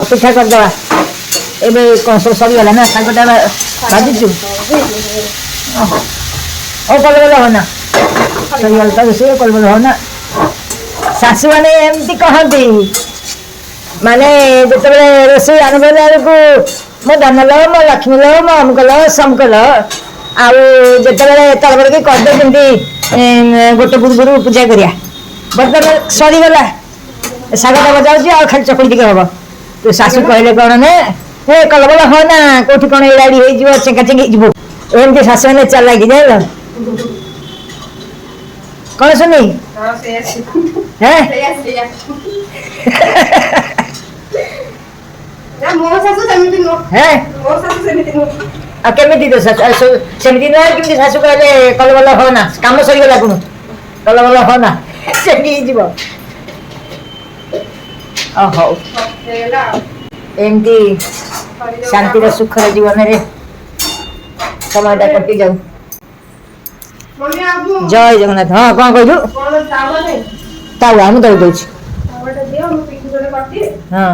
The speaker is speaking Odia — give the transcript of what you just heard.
ପିଠା କରିଦେବା ଏବେ କ'ଣ ସବୁ ସରିଗଲା ନା ଶାଗଟା ଭାଜିଛୁ କଲବଲ ହବ ନା ସରିଗଲା ତ ରୋଷେଇ କଲବଲ ହବ ନା ଶାଶୁମାନେ ଏମିତି କହନ୍ତି ମାନେ ଯେତେବେଳେ ରୋଷେଇ ଆରମ୍ଭ ହେଲା ବେଳକୁ ମୋ ଧନ ଲ ମୋ ଲକ୍ଷ୍ମୀ ଲ ମୋ ଅମୁକ ଲ ସମୁକ ଲ ଆଉ ଯେତେବେଳେ ତରବରକି କରିଦେଉଛନ୍ତି ଗୋଟେ ପୂର୍ବରୁ ପୂଜା କରିବା ବର୍ତ୍ତମାନ ସରିଗଲା ଶାଗଟା ବଜାଉଛି ଆଉ ଖାଲି ଚକୁଳି ଟିକେ ହବ ତୁ ଶାଶୁ କହିଲେ କ'ଣ ନା ହେ କଲବଲ ହ ନା କୋଉଠି କ'ଣ ଏଡ଼ାଡ଼ି ହେଇଯିବ ଚେଙ୍କା ଚେଙ୍କି ହେଇଯିବ ଏମିତି ଶାଶୁମାନେ ଚାଲାକି ଜାଣିଲ କ'ଣ ଶୁଣି ଆଉ କେମିତି ତ ସେମିତି ନୁହେଁ କେମିତି ଶାଶୁ କହିଲେ କଲବଲ ହ ନା କାମ ସରିଗଲା କ'ଣ କଲବଲ ହ ନା ଚେଙ୍କି ହେଇଯିବ ହଉ ଏମିତି ଶାନ୍ତିର ସୁଖର ଜୀବନରେ ସମୟଟା କଟି ଯାଉ ଜୟ ଜଗନ୍ନାଥ ହଁ କ'ଣ କହିଲୁ ତାୱା ମୁଁ ଦଉଛି ହଁ